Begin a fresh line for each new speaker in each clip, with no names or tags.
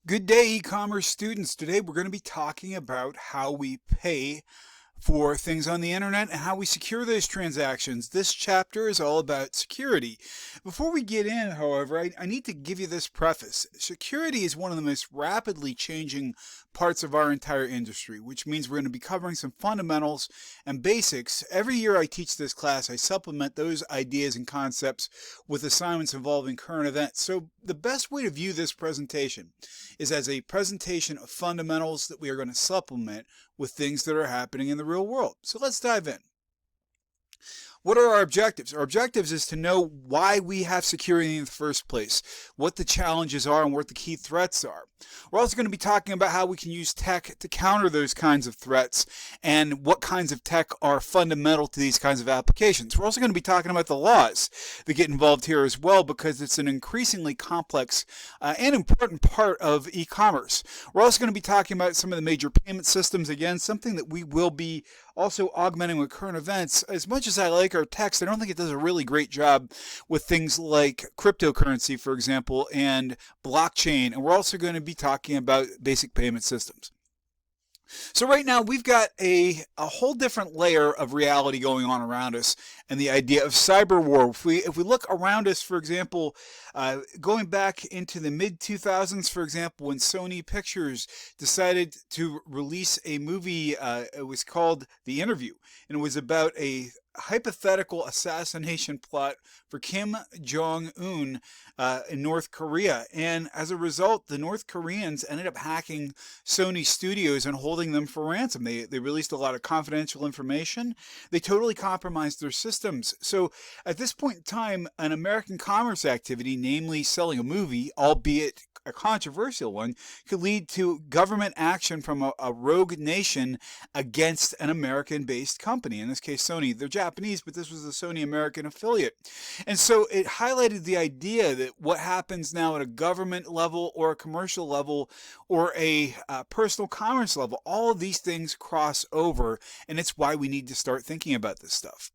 Good day, e-commerce students. Today we're going to be talking about how we pay for things on the internet and how we secure those transactions. This chapter is all about security. Before we get in, however, I need to give you this preface. Security is one of the most rapidly changing parts of our entire industry, which means we're going to be covering some fundamentals and basics. Every year I teach this class, I supplement those ideas and concepts with assignments involving current events. So the best way to view this presentation is as a presentation of fundamentals that we are going to supplement with things that are happening in the real world. So let's dive in. What are our objectives? Our objectives is to know why we have security in the first place, what the challenges are, and what the key threats are. We're also going to be talking about how we can use tech to counter those kinds of threats and what kinds of tech are fundamental to these kinds of applications. We're also going to be talking about the laws that get involved here as well, because it's an increasingly complex and important part of e-commerce. We're also going to be talking about some of the major payment systems, again, something that we will be also augmenting with current events. As much as I like our text, I don't think it does a really great job with things like cryptocurrency, for example, and blockchain. And we're also going to be talking about basic payment systems. So right now we've got a whole different layer of reality going on around us, and the idea of cyber war. If we look around us, for example, going back into the mid 2000s, for example, when Sony Pictures decided to release a movie, it was called The Interview, and it was about a hypothetical assassination plot for Kim Jong-un in North Korea. And as a result, the North Koreans ended up hacking Sony studios and holding them for ransom. They released a lot of confidential information. They totally compromised their systems. So at this point in time, an American commerce activity, namely selling a movie, albeit a controversial one, could lead to government action from a rogue nation against an American-based company, in this case Sony. They're Japanese, but this was a Sony American affiliate. And so it highlighted the idea that what happens now at a government level or a commercial level or a personal commerce level, all of these things cross over, and it's why we need to start thinking about this stuff.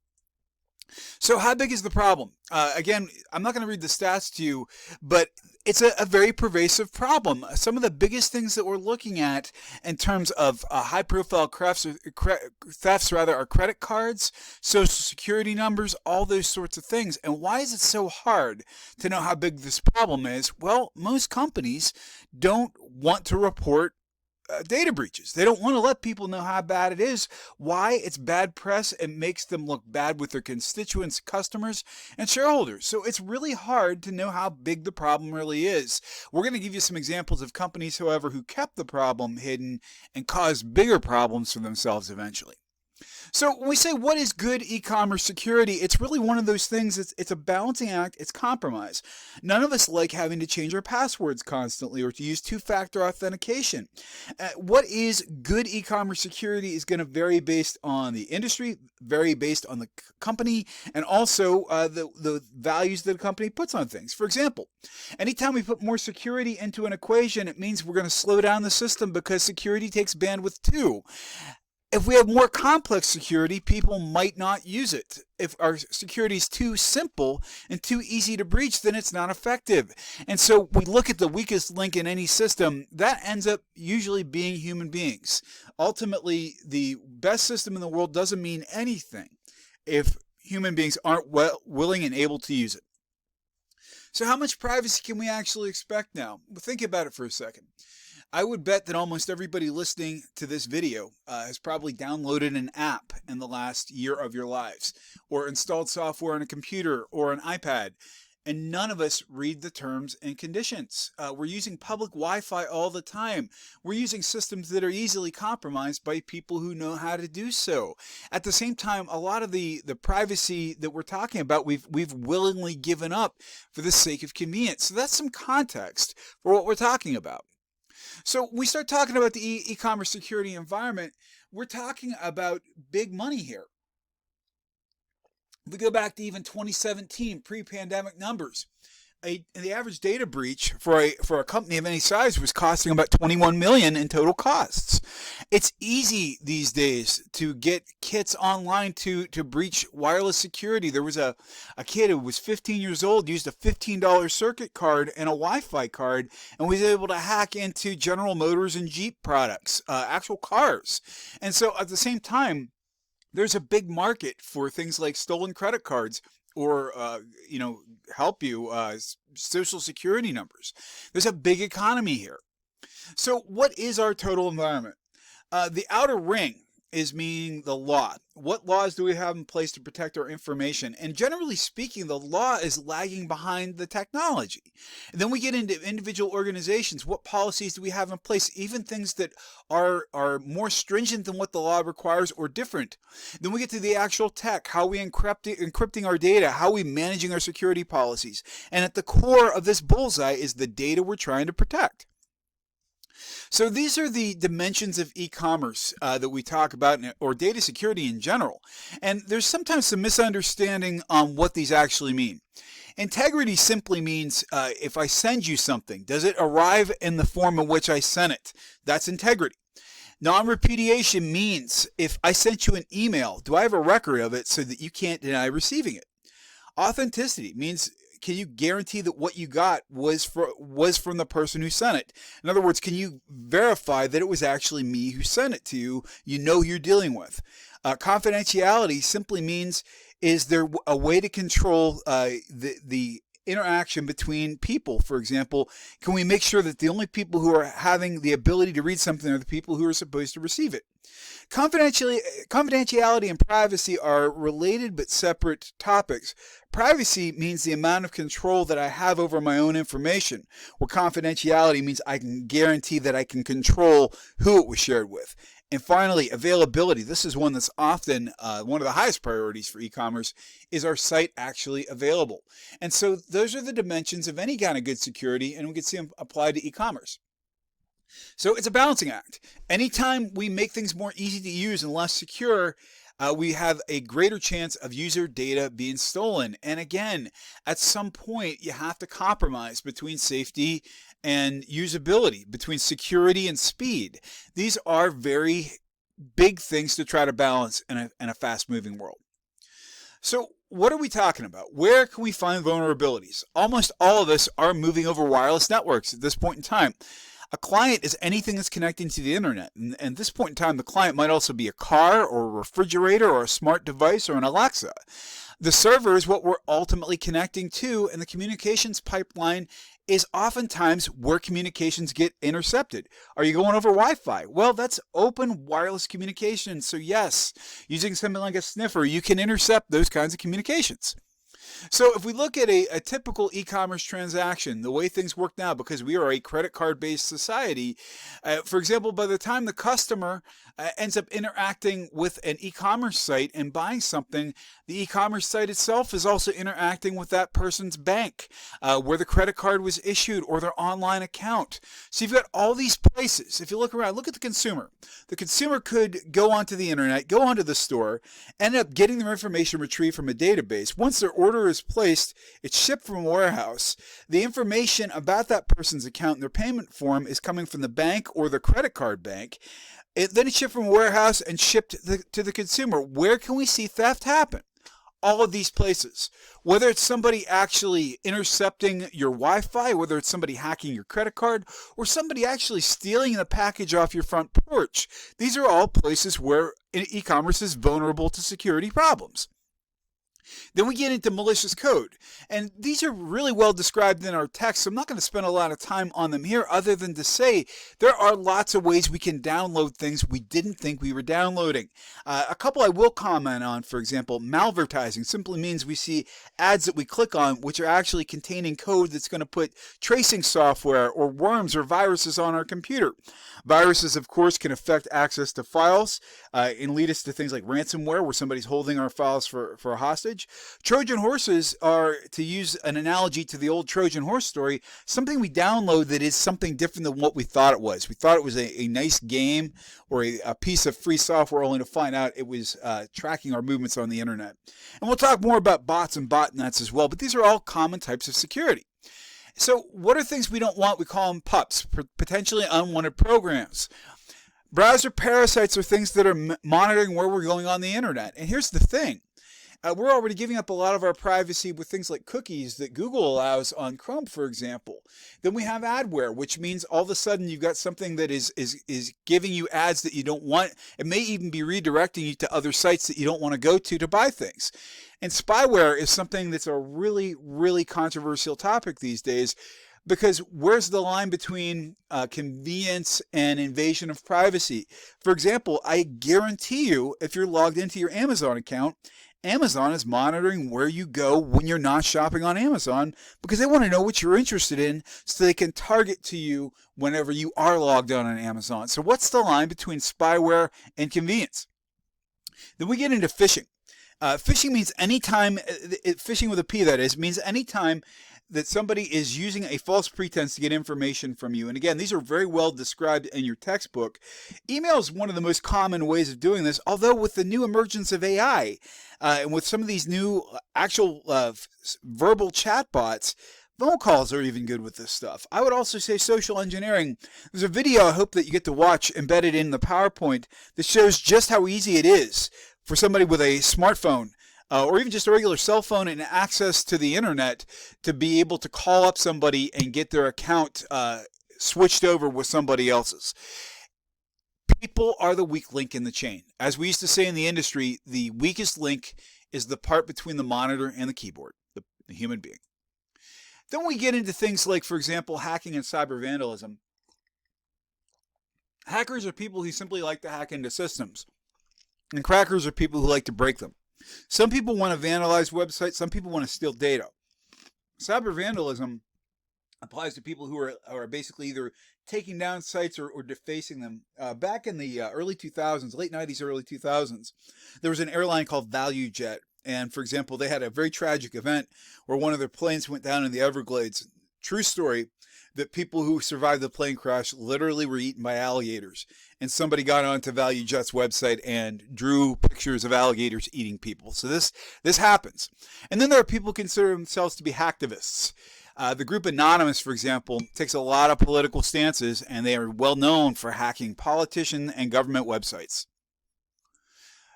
So how big is the problem? Again, I'm not going to read the stats to you, but it's a very pervasive problem. Some of the biggest things that we're looking at in terms of high-profile thefts are credit cards, social security numbers, all those sorts of things. And why is it so hard to know how big this problem is? Well, most companies don't want to report data breaches. They don't want to let people know how bad it is. Why? It's bad press. It makes them look bad with their constituents, customers, and shareholders. So it's really hard to know how big the problem really is. We're going to give you some examples of companies, however, who kept the problem hidden and caused bigger problems for themselves eventually. So when we say what is good e-commerce security, it's really one of those things. It's a balancing act. It's compromise. None of us like having to change our passwords constantly or to use two-factor authentication. What is good e-commerce security is going to vary based on the industry, vary based on the company, and also the values that a company puts on things. For example, anytime we put more security into an equation, it means we're going to slow down the system because security takes bandwidth too. If we have more complex security, people might not use it. If our security is too simple and too easy to breach, then it's not effective. And so we look at the weakest link in any system, that ends up usually being human beings. Ultimately, the best system in the world doesn't mean anything if human beings aren't willing and able to use it. So how much privacy can we actually expect now? Well, think about it for a second. I would bet that almost everybody listening to this video has probably downloaded an app in the last year of your lives, or installed software on a computer or an iPad, and none of us read the terms and conditions. We're using public Wi-Fi all the time. We're using systems that are easily compromised by people who know how to do so. At the same time, a lot of the privacy that we're talking about, we've willingly given up for the sake of convenience. So that's some context for what we're talking about. So we start talking about the e-commerce security environment, we're talking about big money here. If we go back to even 2017, pre-pandemic numbers, The average data breach for a company of any size was costing about $21 million in total costs. It's easy these days to get kits online to breach wireless security. There was a kid who was 15 years old, used a $15 circuit card and a Wi-Fi card, and was able to hack into General Motors and Jeep products, actual cars. And so at the same time, there's a big market for things like stolen credit cards, or help you social security numbers. There's a big economy here. So what is our total environment? The outer ring is meaning the law. What laws do we have in place to protect our information? And generally speaking, the law is lagging behind the technology. And then we get into individual organizations. What policies do we have in place? Even things that are more stringent than what the law requires or different. Then we get to the actual tech, how we encrypting our data, how we managing our security policies. And at the core of this bullseye is the data we're trying to protect. So these are the dimensions of e-commerce that we talk about, or data security in general. And there's sometimes some misunderstanding on what these actually mean. Integrity simply means if I send you something, does it arrive in the form in which I sent it? That's integrity. Non-repudiation means if I sent you an email, do I have a record of it so that you can't deny receiving it? Authenticity means, can you guarantee that what you got was from the person who sent it? In other words, can you verify that it was actually me who sent it to you? You know who you're dealing with. Confidentiality simply means, is there a way to control the interaction between people? For example, can we make sure that the only people who are having the ability to read something are the people who are supposed to receive it? Confidentiality and privacy are related but separate topics. Privacy means the amount of control that I have over my own information, where confidentiality means I can guarantee that I can control who it was shared with. And finally, availability. This is one that's often one of the highest priorities for e-commerce. Is our site actually available? And so those are the dimensions of any kind of good security, and we can see them applied to e-commerce. So it's a balancing act. Anytime we make things more easy to use and less secure, we have a greater chance of user data being stolen. And again, at some point, you have to compromise between safety and usability, between security and speed. These are very big things to try to balance in a fast-moving world. So what are we talking about? Where can we find vulnerabilities? Almost all of us are moving over wireless networks at this point in time. A client is anything that's connecting to the internet. And at this point in time, the client might also be a car or a refrigerator or a smart device or an Alexa. The server is what we're ultimately connecting to, and the communications pipeline is oftentimes where communications get intercepted. Are you going over Wi-Fi? Well, that's open wireless communication. So yes, using something like a sniffer, you can intercept those kinds of communications. So if we look at a typical e-commerce transaction, the way things work now, because we are a credit card-based society, for example, by the time the customer ends up interacting with an e-commerce site and buying something, the e-commerce site itself is also interacting with that person's bank, where the credit card was issued, or their online account. So you've got all these places. If you look around, look at the consumer. The consumer could go onto the internet, go onto the store, end up getting their information retrieved from a database. Once their order is placed, it's shipped from a warehouse. The information about that person's account and their payment form is coming from the bank or the credit card bank. Then it's shipped from a warehouse and shipped to the consumer. Where can we see theft happen? All of these places. Whether it's somebody actually intercepting your Wi-Fi, whether it's somebody hacking your credit card, or somebody actually stealing the package off your front porch. These are all places where e-commerce is vulnerable to security problems. Then we get into malicious code, and these are really well described in our text, so I'm not going to spend a lot of time on them here other than to say there are lots of ways we can download things we didn't think we were downloading. A couple I will comment on, for example, malvertising simply means we see ads that we click on which are actually containing code that's going to put tracing software or worms or viruses on our computer. Viruses, of course, can affect access to files and lead us to things like ransomware, where somebody's holding our files for a hostage. advantage? Trojan horses are, to use an analogy to the old Trojan horse story, something we download that is something different than what we thought it was. We thought it was a nice game or a piece of free software, only to find out it was tracking our movements on the internet. And we'll talk more about bots and botnets as well, but these are all common types of security. So what are things we don't want? We call them PUPs, potentially unwanted programs. Browser parasites are things that are monitoring where we're going on the internet. And here's the thing. We're already giving up a lot of our privacy with things like cookies that Google allows on Chrome, for example. Then we have adware, which means all of a sudden you've got something that is giving you ads that you don't want. It may even be redirecting you to other sites that you don't want to go to buy things. And spyware is something that's a really, really controversial topic these days, because where's the line between convenience and invasion of privacy? For example, I guarantee you, if you're logged into your Amazon account, Amazon is monitoring where you go when you're not shopping on Amazon, because they want to know what you're interested in so they can target to you whenever you are logged on Amazon. So what's the line between spyware and convenience? Then we get into phishing. Phishing means anytime, phishing with a P that is, means anytime that somebody is using a false pretense to get information from you. And again, these are very well described in your textbook. Email is one of the most common ways of doing this, although with the new emergence of AI and with some of these new actual verbal chatbots, phone calls are even good with this stuff. I would also say social engineering. There's a video I hope that you get to watch embedded in the PowerPoint that shows just how easy it is for somebody with a smartphone or even just a regular cell phone and access to the internet to be able to call up somebody and get their account switched over with somebody else's. People are the weak link in the chain. As we used to say in the industry, the weakest link is the part between the monitor and the keyboard, the human being. Then we get into things like, for example, hacking and cyber vandalism. Hackers are people who simply like to hack into systems, and crackers are people who like to break them. Some people want to vandalize websites. Some people want to steal data. Cyber vandalism applies to people who are basically either taking down sites or defacing them. Back in the early 2000s, late 90s, early 2000s, there was an airline called ValueJet. And for example, they had a very tragic event where one of their planes went down in the Everglades. True story, that people who survived the plane crash literally were eaten by alligators. And somebody got onto ValueJet's website and drew pictures of alligators eating people. So this happens. And then there are people who consider themselves to be hacktivists. The group Anonymous, for example, takes a lot of political stances, and they are well known for hacking politician and government websites.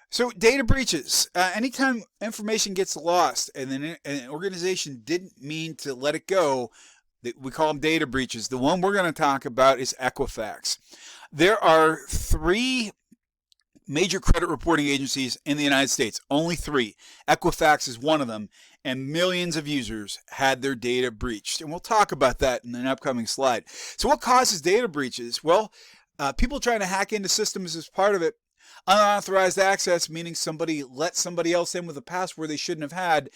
So data breaches. Anytime information gets lost and then an organization didn't mean to let it go, we call them data breaches. The one we're going to talk about is Equifax. There are 3 major credit reporting agencies in the United States, only 3. Equifax is one of them, and millions of users had their data breached. And we'll talk about that in an upcoming slide. So what causes data breaches? Well, people trying to hack into systems is part of it. Unauthorized access, meaning somebody let somebody else in with a password they shouldn't have had.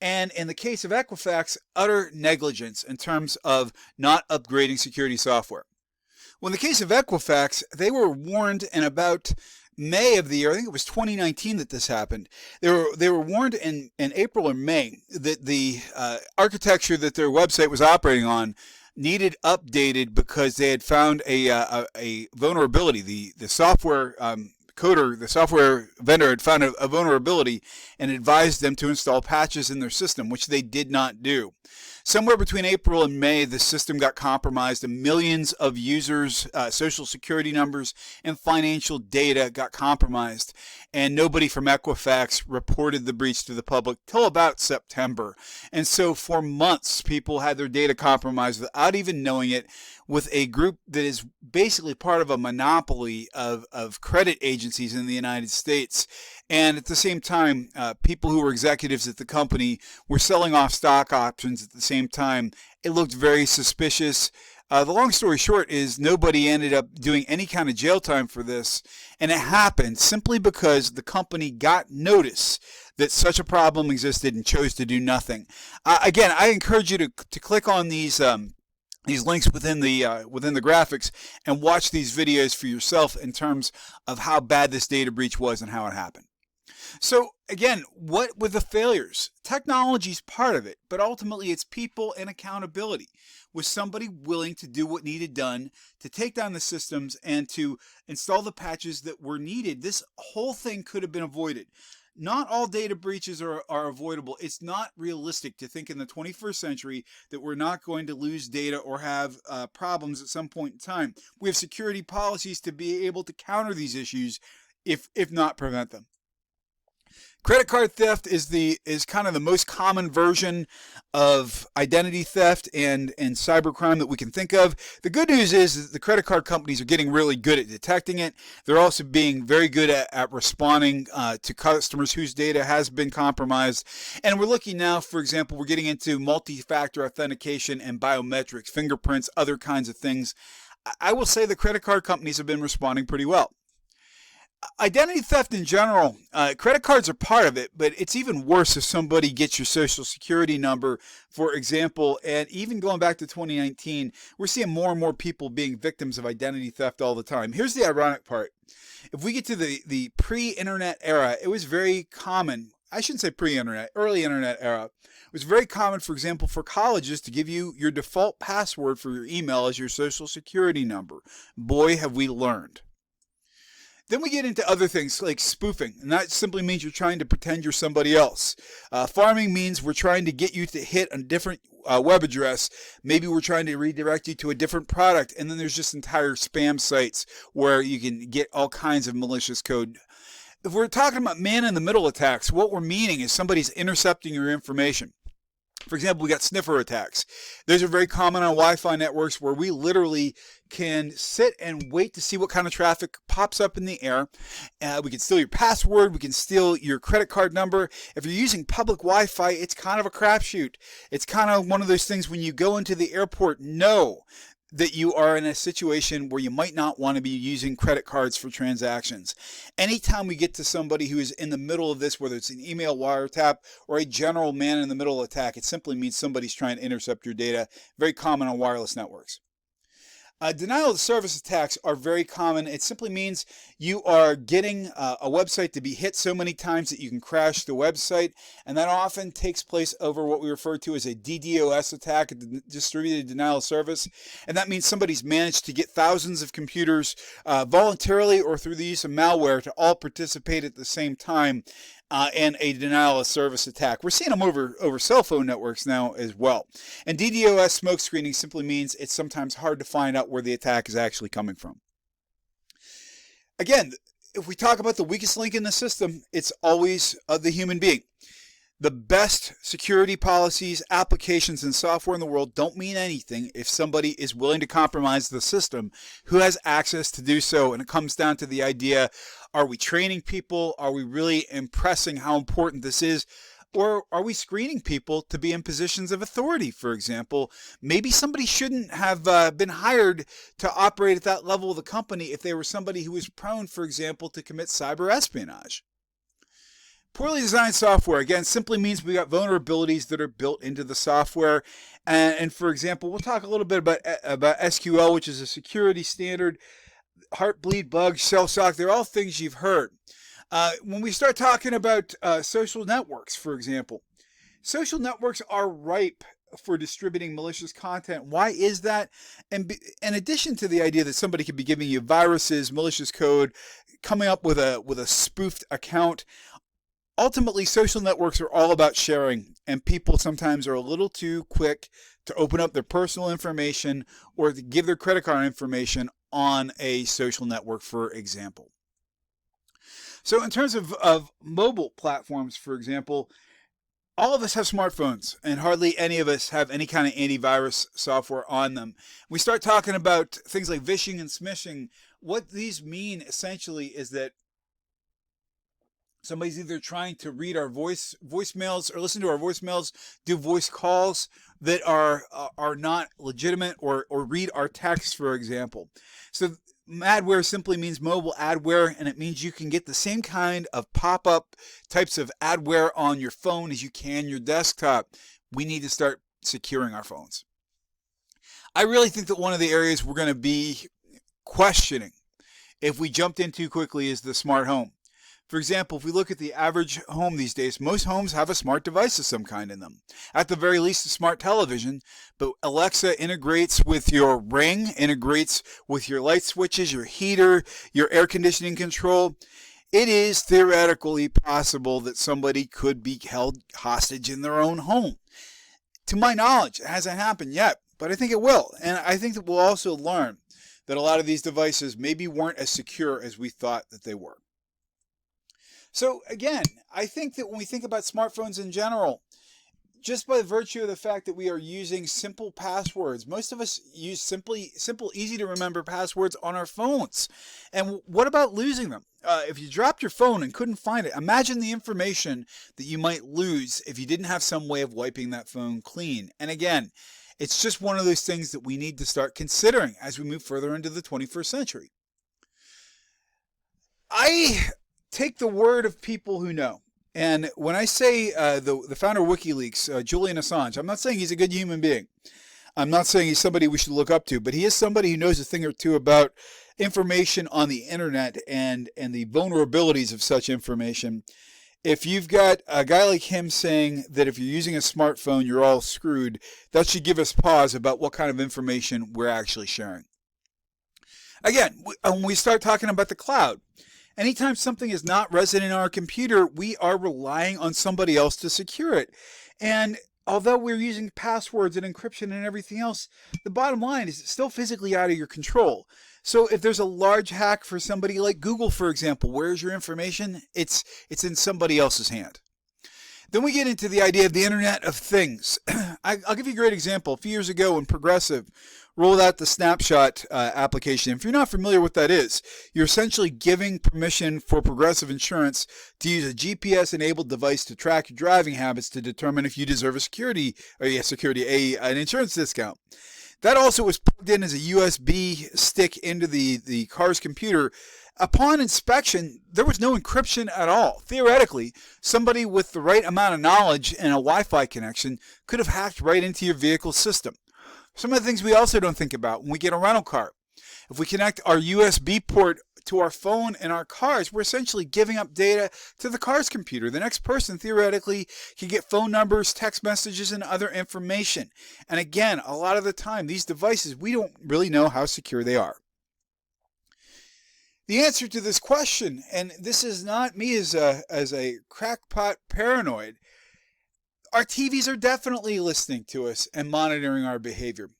And in the case of Equifax, utter negligence in terms of not upgrading security software. Well, in the case of Equifax, they were warned in about May of the year, I think it was 2019 that this happened. They were warned in April or May that the architecture that their website was operating on needed updated because they had found a vulnerability. The software coder, the software vendor, had found a vulnerability and advised them to install patches in their system, which they did not do. Somewhere between April and May, the system got compromised and millions of users' social security numbers and financial data got compromised. And nobody from Equifax reported the breach to the public till about September. And so for months, people had their data compromised without even knowing it, with a group that is basically part of a monopoly of credit agencies in the United States. And at the same time, people who were executives at the company were selling off stock options at the same time. It looked very suspicious. The long story short is nobody ended up doing any kind of jail time for this. And it happened simply because the company got notice that such a problem existed and chose to do nothing. Again, I encourage you to click on these links within the graphics and watch these videos for yourself in terms of how bad this data breach was and how it happened. So again, what were the failures? Technology's part of it, but ultimately it's people and accountability. Was somebody willing to do what needed done to take down the systems and to install the patches that were needed? This whole thing could have been avoided. Not all data breaches are avoidable. It's not realistic to think in the 21st century that we're not going to lose data or have problems at some point in time. We have security policies to be able to counter these issues, if not prevent them. Credit card theft is kind of the most common version of identity theft and cybercrime that we can think of. The good news is that the credit card companies are getting really good at detecting it. They're also being very good at responding to customers whose data has been compromised. And we're looking now, for example, we're getting into multi-factor authentication and biometrics, fingerprints, other kinds of things. I will say the credit card companies have been responding pretty well. Identity theft in general, credit cards are part of it, but it's even worse if somebody gets your social security number, for example. And even going back to 2019, we're seeing more and more people being victims of identity theft all the time. Here's the ironic part. If we get to the pre-internet era, it was very common. I shouldn't say pre-internet, early internet era. It was very common, for example, for colleges to give you your default password for your email as your social security number. Boy, have we learned. Then we get into other things like spoofing, and that simply means you're trying to pretend you're somebody else. Farming means we're trying to get you to hit a different web address. Maybe we're trying to redirect you to a different product, and then there's just entire spam sites where you can get all kinds of malicious code. If we're talking about man-in-the-middle attacks, what we're meaning is somebody's intercepting your information. For example, we got sniffer attacks. Those are very common on Wi-Fi networks where we literally can sit and wait to see what kind of traffic pops up in the air. We can steal your password. We can steal your credit card number. If you're using public Wi-Fi, it's kind of a crapshoot. It's kind of one of those things when you go into the airport, know that you are in a situation where you might not want to be using credit cards for transactions. Anytime we get to somebody who is in the middle of this, whether it's an email wiretap or a general man-in-the-middle attack, it simply means somebody's trying to intercept your data. Very common on wireless networks. Denial of service attacks are very common. It simply means you are getting a website to be hit so many times that you can crash the website, and that often takes place over what we refer to as a DDoS attack, a distributed denial of service. And that means somebody's managed to get thousands of computers voluntarily or through the use of malware to all participate at the same time in a denial of service attack. We're seeing them over cell phone networks now as well. And DDoS smoke screening simply means it's sometimes hard to find out where the attack is actually coming from. Again, if we talk about the weakest link in the system, it's always the human being. The best security policies, applications, and software in the world don't mean anything if somebody is willing to compromise the system who has access to do so. And it comes down to the idea, are we training people? Are we really impressing how important this is? Or are we screening people to be in positions of authority, for example? Maybe somebody shouldn't have been hired to operate at that level of the company if they were somebody who was prone, for example, to commit cyber espionage. Poorly designed software, again, simply means we got vulnerabilities that are built into the software. And for example, we'll talk a little bit about SQL, which is a security standard. Heartbleed, bugs, shell shock, they're all things you've heard. When we start talking about social networks, for example, social networks are ripe for distributing malicious content. Why is that? And in addition to the idea that somebody could be giving you viruses, malicious code, coming up with a spoofed account, ultimately, social networks are all about sharing, and people sometimes are a little too quick to open up their personal information or to give their credit card information on a social network, for example. So in terms of mobile platforms, for example, all of us have smartphones, and hardly any of us have any kind of antivirus software on them. We start talking about things like vishing and smishing. What these mean essentially is that somebody's either trying to read our voicemails or listen to our voicemails, do voice calls that are not legitimate, or read our text, for example. So adware simply means mobile adware, and it means you can get the same kind of pop-up types of adware on your phone as you can your desktop. We need to start securing our phones. I really think that one of the areas we're going to be questioning if we jumped in too quickly is the smart home. For example, if we look at the average home these days, most homes have a smart device of some kind in them. At the very least, a smart television, but Alexa integrates with your Ring, integrates with your light switches, your heater, your air conditioning control. It is theoretically possible that somebody could be held hostage in their own home. To my knowledge, it hasn't happened yet, but I think it will. And I think that we'll also learn that a lot of these devices maybe weren't as secure as we thought that they were. So again, I think that when we think about smartphones in general, just by virtue of the fact that we are using simple passwords, most of us use simple, easy to remember passwords on our phones. And what about losing them? If you dropped your phone and couldn't find it, imagine the information that you might lose if you didn't have some way of wiping that phone clean. And again, it's just one of those things that we need to start considering as we move further into the 21st century. I take the word of people who know. And when I say the founder of WikiLeaks, Julian Assange, I'm not saying he's a good human being. I'm not saying he's somebody we should look up to, but he is somebody who knows a thing or two about information on the internet and the vulnerabilities of such information. If you've got a guy like him saying that if you're using a smartphone, you're all screwed, that should give us pause about what kind of information we're actually sharing. Again, when we start talking about the cloud, anytime something is not resident in our computer, we are relying on somebody else to secure it. And although we're using passwords and encryption and everything else, the bottom line is it's still physically out of your control. So if there's a large hack for somebody like Google, for example, where's your information? It's in somebody else's hand. Then we get into the idea of the Internet of Things. I'll give you a great example. A few years ago when Progressive rolled out the Snapshot application, if you're not familiar with what that is, you're essentially giving permission for Progressive Insurance to use a GPS-enabled device to track your driving habits to determine if you deserve an insurance discount. That also was plugged in as a USB stick into the car's computer. Upon inspection, there was no encryption at all. Theoretically, somebody with the right amount of knowledge and a Wi-Fi connection could have hacked right into your vehicle system. Some of the things we also don't think about when we get a rental car. If we connect our USB port to our phone in our cars, we're essentially giving up data to the car's computer. The next person theoretically can get phone numbers, text messages, and other information. And again, a lot of the time, these devices, we don't really know how secure they are. The answer to this question, and this is not me as a crackpot paranoid, our TVs are definitely listening to us and monitoring our behavior.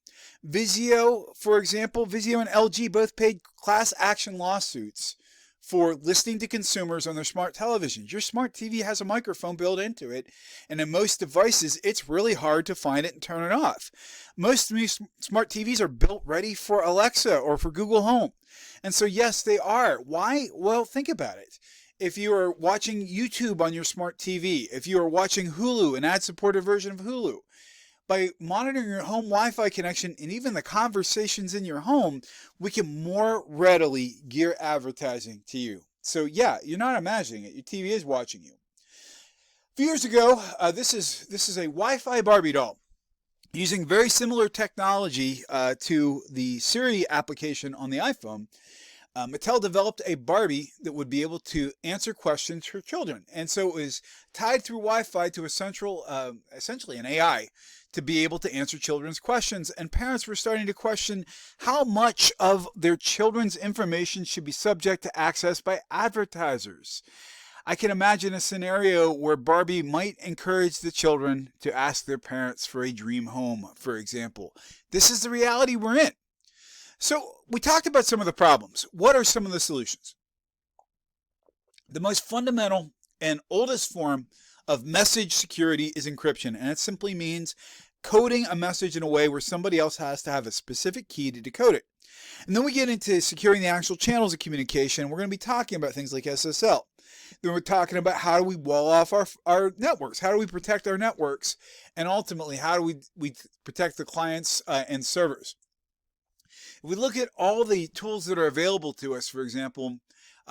Vizio, for example, Vizio and LG both paid class action lawsuits for listening to consumers on their smart televisions. Your smart TV has a microphone built into it, and in most devices, it's really hard to find it and turn it off. Most smart TVs are built ready for Alexa or for Google Home. And so, yes, they are. Why? Well, think about it. If you are watching YouTube on your smart TV, if you are watching Hulu, an ad-supported version of Hulu, by monitoring your home Wi-Fi connection and even the conversations in your home, we can more readily gear advertising to you. So yeah, you're not imagining it. Your TV is watching you. A few years ago, this is a Wi-Fi Barbie doll. Using very similar technology to the Siri application on the iPhone, Mattel developed a Barbie that would be able to answer questions for children. And so it was tied through Wi-Fi to a central, essentially an AI, to be able to answer children's questions. And parents were starting to question how much of their children's information should be subject to access by advertisers. I can imagine a scenario where Barbie might encourage the children to ask their parents for a dream home, for example. This is the reality we're in. So we talked about some of the problems. What are some of the solutions? The most fundamental and oldest form of message security is encryption, and it simply means coding a message in a way where somebody else has to have a specific key to decode it. And then we get into securing the actual channels of communication. We're going to be talking about things like SSL. Then we're talking about how do we wall off our networks? How do we protect our networks? And ultimately, how do we protect the clients and servers? If we look at all the tools that are available to us, for example,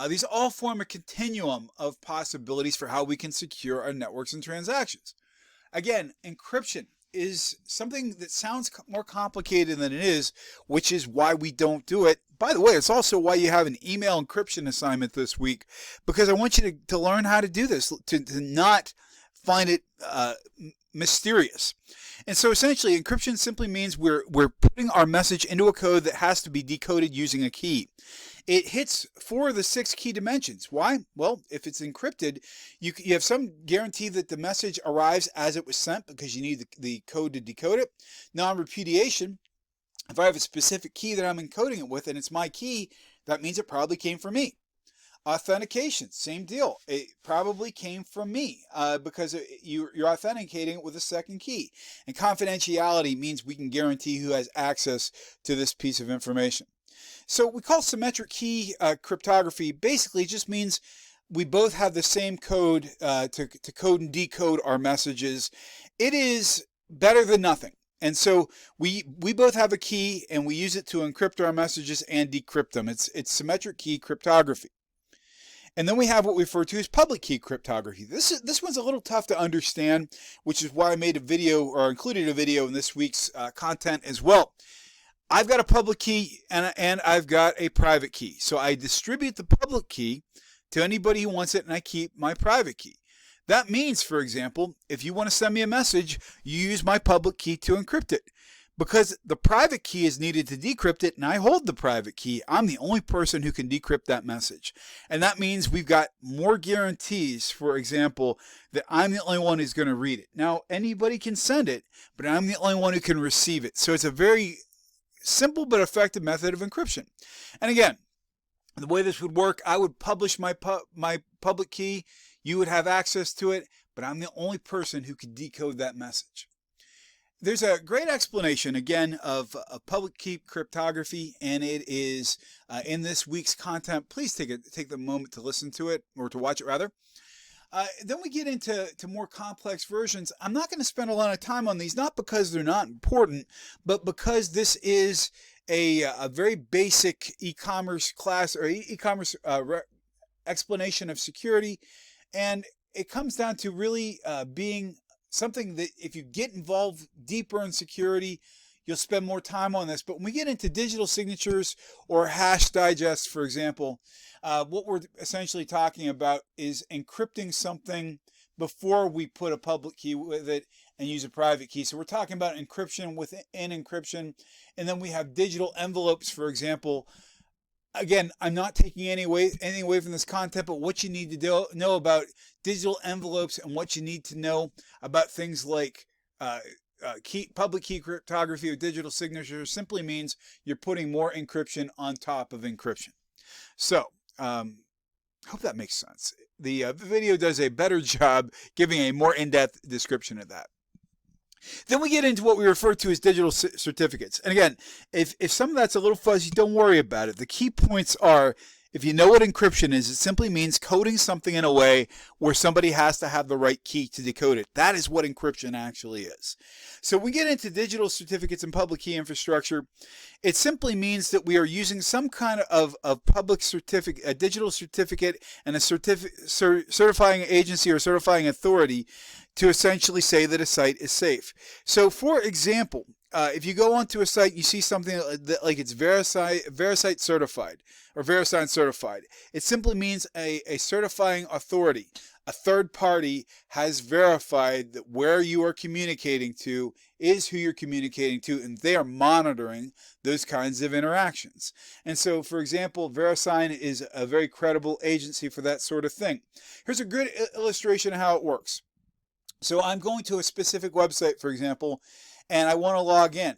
these all form a continuum of possibilities for how we can secure our networks and transactions. Again, encryption is something that sounds more complicated than it is, which is why we don't do it. By the way, it's also why you have an email encryption assignment this week, because I want you to learn how to do this, to not find it mysterious. And so essentially, encryption simply means we're putting our message into a code that has to be decoded using a key. It hits 4 of the 6 key dimensions. Why? Well, if it's encrypted, you have some guarantee that the message arrives as it was sent because you need the code to decode it. Non-repudiation, if I have a specific key that I'm encoding it with and it's my key, that means it probably came from me. Authentication, same deal. It probably came from me because you're authenticating it with a second key. And confidentiality means we can guarantee who has access to this piece of information. So we call symmetric key cryptography basically just means we both have the same code to code and decode our messages. It is better than nothing. And so we both have a key and we use it to encrypt our messages and decrypt them. It's symmetric key cryptography. And then we have what we refer to as public key cryptography. This one's a little tough to understand, which is why I made a video or included a video in this week's content as well. I've got a public key and I've got a private key. So I distribute the public key to anybody who wants it and I keep my private key. That means, for example, if you want to send me a message, you use my public key to encrypt it. Because the private key is needed to decrypt it and I hold the private key, I'm the only person who can decrypt that message. And that means we've got more guarantees, for example, that I'm the only one who's going to read it. Now, anybody can send it, but I'm the only one who can receive it. So it's a very simple but effective method of encryption. And again, the way this would work, I would publish my public key, you would have access to it, but I'm the only person who can decode that message. There's a great explanation, again, of public key cryptography, and it is in this week's content. Please take the moment to listen to it, or to watch it, rather. Then we get into more complex versions. I'm not going to spend a lot of time on these, not because they're not important, but because this is a very basic e-commerce class or e-commerce explanation of security, and it comes down to really being something that if you get involved deeper in security, you'll spend more time on this. But when we get into digital signatures or hash digests, for example, what we're essentially talking about is encrypting something before we put a public key with it and use a private key. So we're talking about encryption within encryption. And then we have digital envelopes, for example. Again, I'm not taking anything away from this content, but what you need to know about digital envelopes and what you need to know about things like public key cryptography or digital signatures simply means you're putting more encryption on top of encryption. So, hope that makes sense. The video does a better job giving a more in-depth description of that. Then we get into what we refer to as digital certificates. And again, if some of that's a little fuzzy, don't worry about it. The key points are, if you know what encryption is, it simply means coding something in a way where somebody has to have the right key to decode it. That is what encryption actually is. So we get into digital certificates and public key infrastructure. It simply means that we are using some kind of public certificate, a digital certificate, and a certifying agency or certifying authority to essentially say that a site is safe. So for example, if you go onto a site, you see something like it's VeriSite certified or VeriSign certified. It simply means a certifying authority, a third party, has verified that where you are communicating to is who you're communicating to, and they are monitoring those kinds of interactions. And so, for example, VeriSign is a very credible agency for that sort of thing. Here's a good illustration of how it works. So I'm going to a specific website, for example, and I want to log in.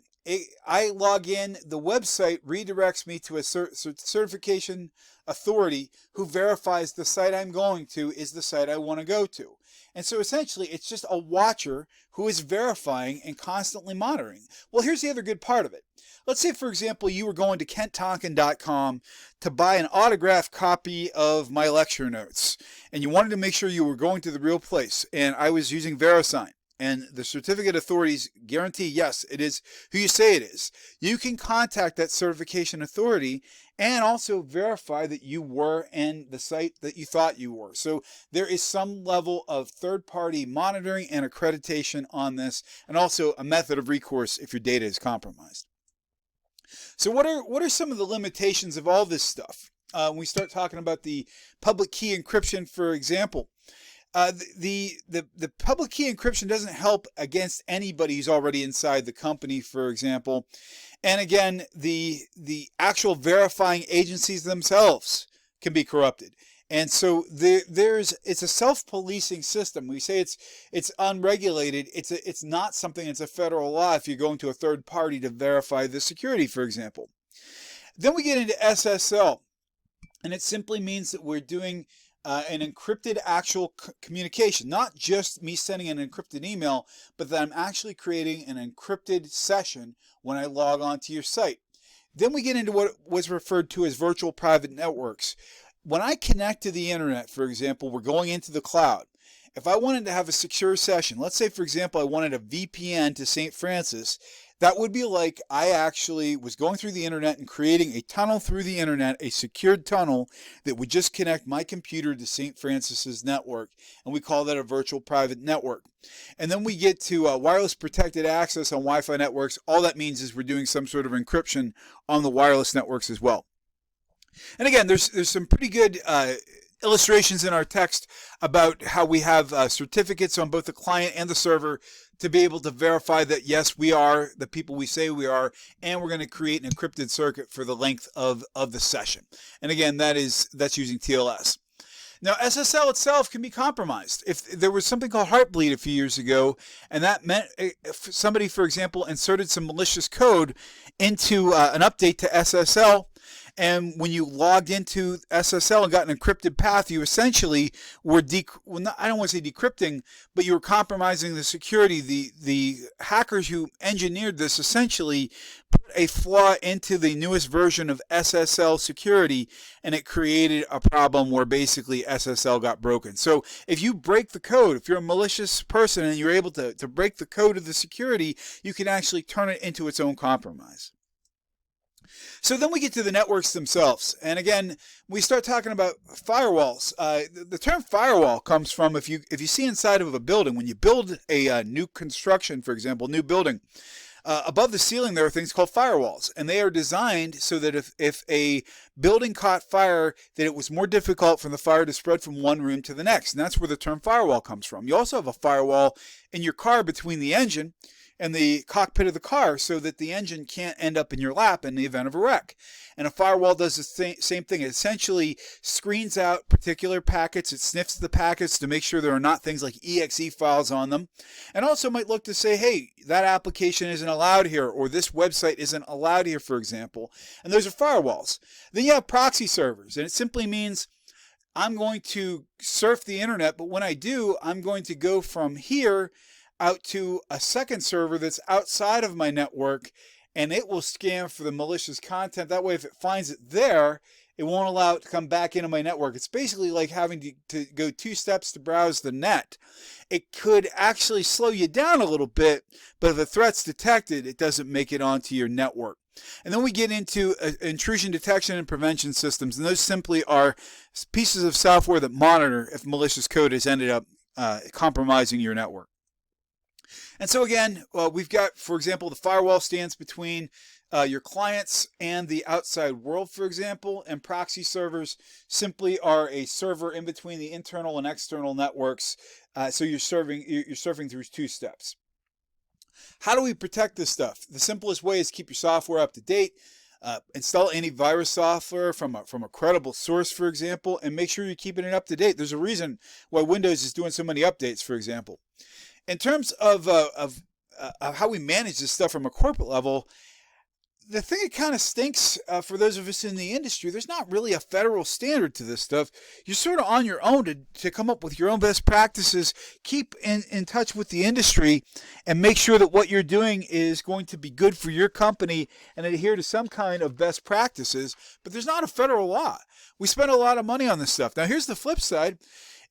I log in, the website redirects me to a certification authority who verifies the site I'm going to is the site I want to go to. And so essentially it's just a watcher who is verifying and constantly monitoring. Well, here's the other good part of it. Let's say, for example, you were going to KentTonkin.com to buy an autographed copy of my lecture notes, and you wanted to make sure you were going to the real place, and I was using VeriSign. And the certificate authorities guarantee, yes, it is who you say it is. You can contact that certification authority and also verify that you were in the site that you thought you were. So there is some level of third-party monitoring and accreditation on this, and also a method of recourse if your data is compromised. So what are some of the limitations of all this stuff? When we start talking about the public key encryption, for example, the public key encryption doesn't help against anybody who's already inside the company, for example. And again, the actual verifying agencies themselves can be corrupted. And so it's a self-policing system. We say it's unregulated. It's not something that's a federal law if you're going to a third party to verify the security, for example. Then we get into SSL, and it simply means that we're doing an encrypted actual communication, not just me sending an encrypted email, but that I'm actually creating an encrypted session when I log on to your site. Then we get into what was referred to as virtual private networks. When I connect to the internet, for example, we're going into the cloud. If I wanted to have a secure session, let's say, for example, I wanted a VPN to St. Francis, that would be like I actually was going through the internet and creating a tunnel through the internet, a secured tunnel that would just connect my computer to St. Francis's network, and we call that a virtual private network. And then we get to wireless protected access on Wi-Fi networks. All that means is we're doing some sort of encryption on the wireless networks as well. And again, there's some pretty good illustrations in our text about how we have certificates on both the client and the server to be able to verify that, yes, we are the people we say we are, and we're going to create an encrypted circuit for the length of the session. And again, that's using TLS. Now, SSL itself can be compromised. If there was something called Heartbleed a few years ago, and that meant if somebody, for example, inserted some malicious code into an update to SSL, and when you logged into SSL and got an encrypted path, you essentially were I don't want to say decrypting, but you were compromising the security. The hackers who engineered this essentially put a flaw into the newest version of SSL security, and it created a problem where basically SSL got broken. So if you break the code, if you're a malicious person and you're able to break the code of the security, you can actually turn it into its own compromise. So then we get to the networks themselves. And again, we start talking about firewalls. The term firewall comes from if you see inside of a building, when you build a new construction, for example, new building, above the ceiling there are things called firewalls. And they are designed so that if a building caught fire, that it was more difficult for the fire to spread from one room to the next. And that's where the term firewall comes from. You also have a firewall in your car between the engine and the cockpit of the car so that the engine can't end up in your lap in the event of a wreck. And a firewall does the same thing. It essentially screens out particular packets. It sniffs the packets to make sure there are not things like exe files on them. And also might look to say, hey, that application isn't allowed here, or this website isn't allowed here, for example. And those are firewalls. Then you have proxy servers, and it simply means I'm going to surf the internet, but when I do, I'm going to go from here out to a second server that's outside of my network, and it will scan for the malicious content. That way, if it finds it there, it won't allow it to come back into my network. It's basically like having to go 2 steps to browse the net. It could actually slow you down a little bit, but if a threat's detected, it doesn't make it onto your network. And then we get into intrusion detection and prevention systems, and those simply are pieces of software that monitor if malicious code has ended up compromising your network. And so again, we've got, for example, the firewall stands between your clients and the outside world, for example, and proxy servers simply are a server in between the internal and external networks. So you're surfing through 2 steps. How do we protect this stuff? The simplest way is keep your software up to date. Install antivirus software from a credible source, for example, and make sure you're keeping it up to date. There's a reason why Windows is doing so many updates, for example. In terms of how we manage this stuff from a corporate level, the thing that kind of stinks for those of us in the industry, there's not really a federal standard to this stuff. You're sort of on your own to come up with your own best practices, keep in touch with the industry, and make sure that what you're doing is going to be good for your company and adhere to some kind of best practices. But there's not a federal law. We spend a lot of money on this stuff. Now, here's the flip side.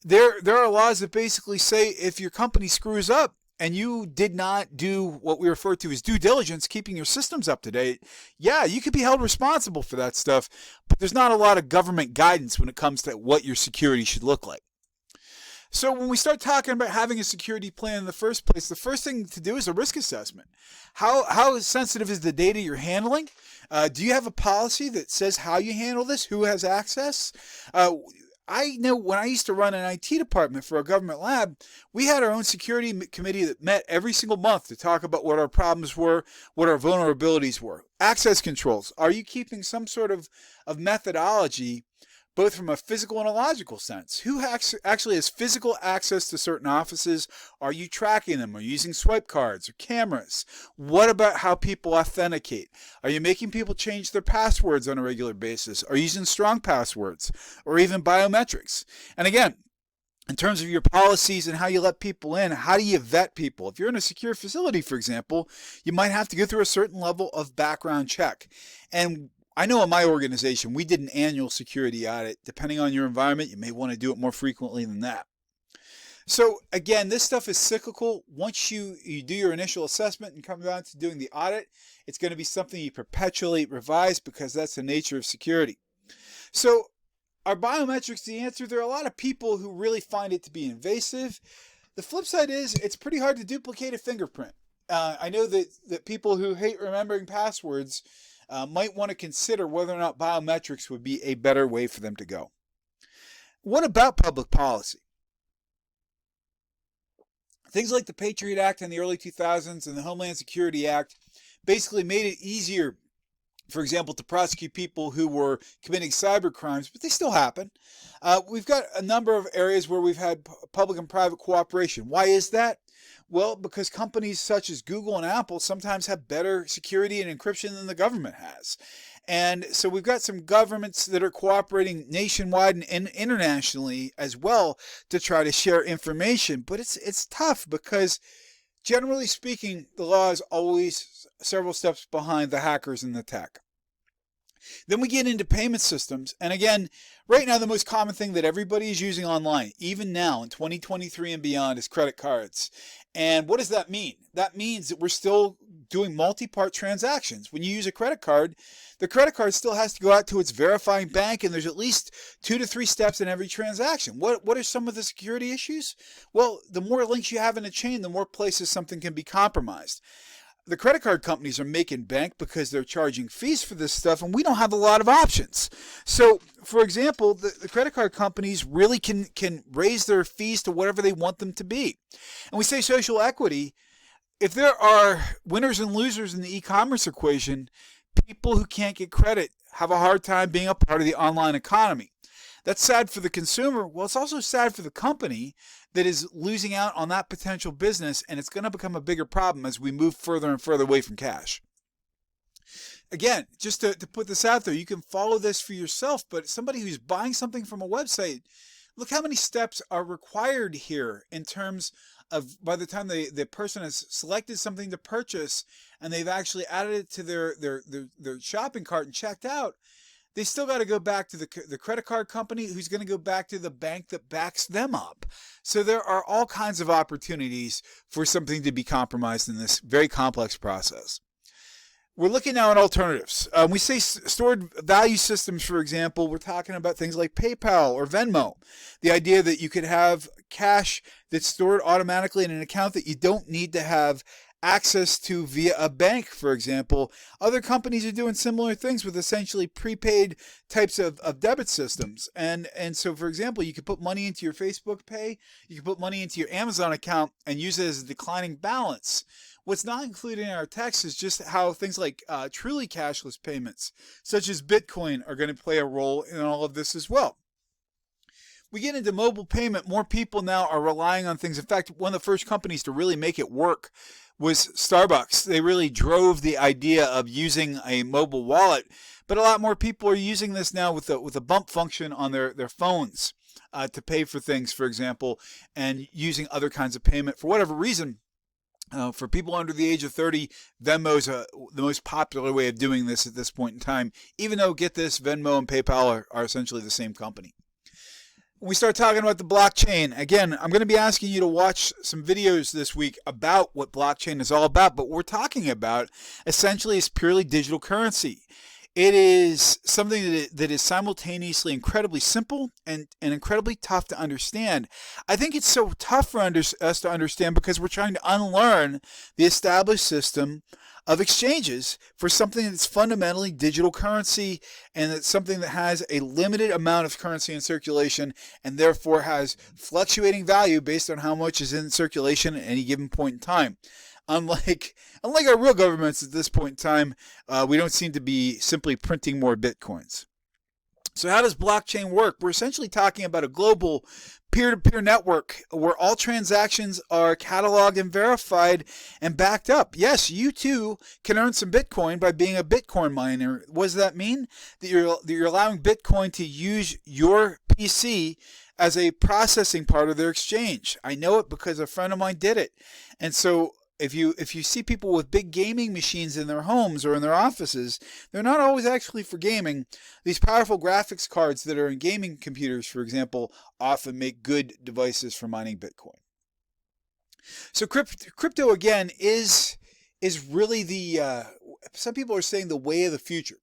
There are laws that basically say if your company screws up, and you did not do what we refer to as due diligence, keeping your systems up to date, yeah, you could be held responsible for that stuff, but there's not a lot of government guidance when it comes to what your security should look like. So when we start talking about having a security plan in the first place, the first thing to do is a risk assessment. How sensitive is the data you're handling? Do you have a policy that says how you handle this? Who has access? I know when I used to run an IT department for a government lab, we had our own security committee that met every single month to talk about what our problems were, what our vulnerabilities were. Access controls. Are you keeping some sort of methodology, both from a physical and a logical sense? Who actually has physical access to certain offices? Are you tracking them? Are you using swipe cards or cameras? What about how people authenticate? Are you making people change their passwords on a regular basis? Are you using strong passwords or even biometrics? And again, in terms of your policies and how you let people in, how do you vet people? If you're in a secure facility, for example, you might have to go through a certain level of background check. And I know in my organization, we did an annual security audit. Depending on your environment, you may want to do it more frequently than that. So again, this stuff is cyclical. Once you do your initial assessment and come down to doing the audit, it's going to be something you perpetually revise because that's the nature of security. So are biometrics the answer? There are a lot of people who really find it to be invasive. The flip side is it's pretty hard to duplicate a fingerprint. I know that people who hate remembering passwords might want to consider whether or not biometrics would be a better way for them to go. What about public policy? Things like the Patriot Act in the early 2000s and the Homeland Security Act basically made it easier, for example, to prosecute people who were committing cyber crimes, but they still happen. We've got a number of areas where we've had public and private cooperation. Why is that? Well, because companies such as Google and Apple sometimes have better security and encryption than the government has. And so we've got some governments that are cooperating nationwide and internationally as well to try to share information. But it's tough because generally speaking, the law is always several steps behind the hackers and the tech. Then we get into payment systems. And again, right now, the most common thing that everybody is using online, even now in 2023 and beyond, is credit cards. And what does that mean? That means that we're still doing multi-part transactions. When you use a credit card, the credit card still has to go out to its verifying bank, and there's at least 2 to 3 steps in every transaction. What are some of the security issues? Well, the more links you have in a chain, the more places something can be compromised. The credit card companies are making bank because they're charging fees for this stuff, and we don't have a lot of options. So, for example, the credit card companies really can raise their fees to whatever they want them to be. And we say social equity. If there are winners and losers in the e-commerce equation, people who can't get credit have a hard time being a part of the online economy. That's sad for the consumer. Well, it's also sad for the company that is losing out on that potential business, and it's going to become a bigger problem as we move further and further away from cash. Again, just to put this out there, you can follow this for yourself, but somebody who's buying something from a website, look how many steps are required here in terms of by the time the person has selected something to purchase and they've actually added it to their shopping cart and checked out. They still got to go back to the credit card company who's going to go back to the bank that backs them up. So there are all kinds of opportunities for something to be compromised in this very complex process. We're looking now at alternatives. We say stored value systems, for example. We're talking about things like PayPal or Venmo. The idea that you could have cash that's stored automatically in an account that you don't need to have access to via a bank, for example. Other companies are doing similar things with essentially prepaid types of debit systems. And so, for example, you could put money into your Facebook Pay, you can put money into your Amazon account and use it as a declining balance. What's not included in our text is just how things like truly cashless payments, such as Bitcoin, are going to play a role in all of this as well. We get into mobile payment. More people now are relying on things. In fact, one of the first companies to really make it work was Starbucks. They really drove the idea of using a mobile wallet, but a lot more people are using this now with a bump function on their phones to pay for things, for example, and using other kinds of payment for whatever reason. For people under the age of 30, Venmo is the most popular way of doing this at this point in time, even though, get this, Venmo and PayPal are essentially the same company. We start talking about the blockchain. Again, I'm going to be asking you to watch some videos this week about what blockchain is all about, but what we're talking about essentially is purely digital currency. It is something that is simultaneously incredibly simple and incredibly tough to understand. I think it's so tough for us to understand because we're trying to unlearn the established system of exchanges for something that's fundamentally digital currency, and it's something that has a limited amount of currency in circulation and therefore has fluctuating value based on how much is in circulation at any given point in time. Unlike our real governments at this point in time, we don't seem to be simply printing more bitcoins. So how does blockchain work? We're essentially talking about a global peer-to-peer network where all transactions are cataloged and verified and backed up. Yes, you too can earn some Bitcoin by being a Bitcoin miner. What does that mean? That you're allowing Bitcoin to use your PC as a processing part of their exchange. I know it because a friend of mine did it. And so if you see people with big gaming machines in their homes or in their offices, they're not always actually for gaming. These powerful graphics cards that are in gaming computers, for example, often make good devices for mining Bitcoin. So crypto again is really the some people are saying the way of the future.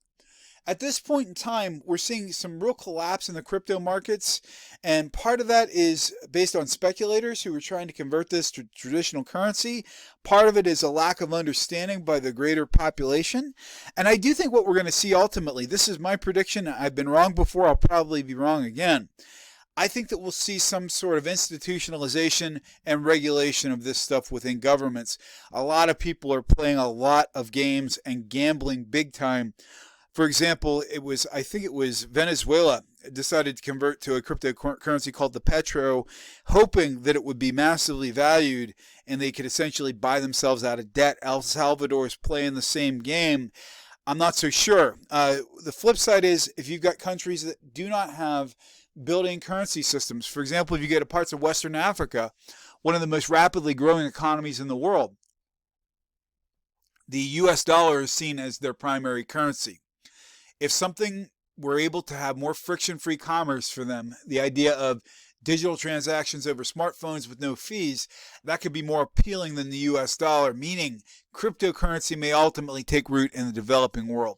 At this point in time, we're seeing some real collapse in the crypto markets, and part of that is based on speculators who are trying to convert this to traditional currency. Part of it is a lack of understanding by the greater population. And I do think what we're going to see ultimately, this is my prediction, I've been wrong before, I'll probably be wrong again. I think that we'll see some sort of institutionalization and regulation of this stuff within governments. A lot of people are playing a lot of games and gambling big time. For example, I think it was Venezuela decided to convert to a cryptocurrency called the Petro, hoping that it would be massively valued and they could essentially buy themselves out of debt. El Salvador is playing the same game. I'm not so sure. The flip side is if you've got countries that do not have built-in currency systems, for example, if you go to parts of Western Africa, one of the most rapidly growing economies in the world, the US dollar is seen as their primary currency. If something were able to have more friction-free commerce for them, the idea of digital transactions over smartphones with no fees, that could be more appealing than the US dollar, meaning cryptocurrency may ultimately take root in the developing world.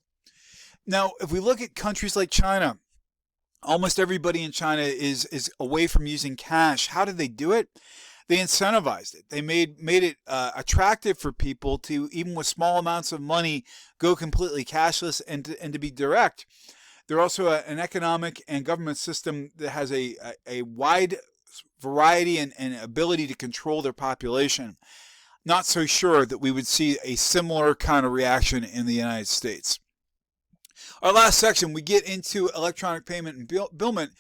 Now, if we look at countries like China, almost everybody in China is away from using cash. How did they do it? They incentivized it. They made it attractive for people to, even with small amounts of money, go completely cashless and to be direct. They're also an economic and government system that has a wide variety and ability to control their population. Not so sure that we would see a similar kind of reaction in the United States. Our last section, we get into electronic payment and billment,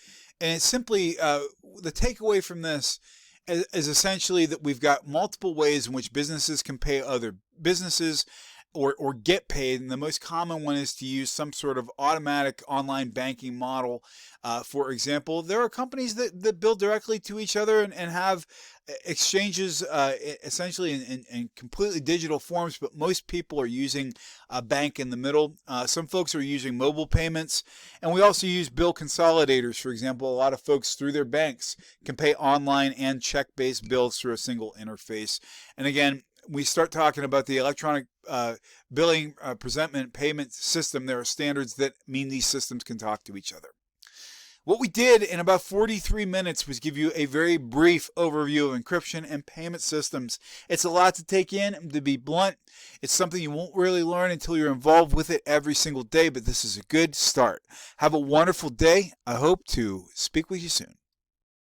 and it's simply the takeaway from this is essentially that we've got multiple ways in which businesses can pay other businesses or get paid, and the most common one is to use some sort of automatic online banking model. For example, there are companies that bill directly to each other and have exchanges essentially in completely digital forms, but most people are using a bank in the middle. Some folks are using mobile payments, and we also use bill consolidators. For example, a lot of folks through their banks can pay online and check-based bills through a single interface. And again, we start talking about the electronic billing presentment payment system. There are standards that mean these systems can talk to each other. What we did in about 43 minutes was give you a very brief overview of encryption and payment systems. It's a lot to take in. To be blunt, it's something you won't really learn until you're involved with it every single day, but this is a good start. Have a wonderful day. I hope to speak with you soon.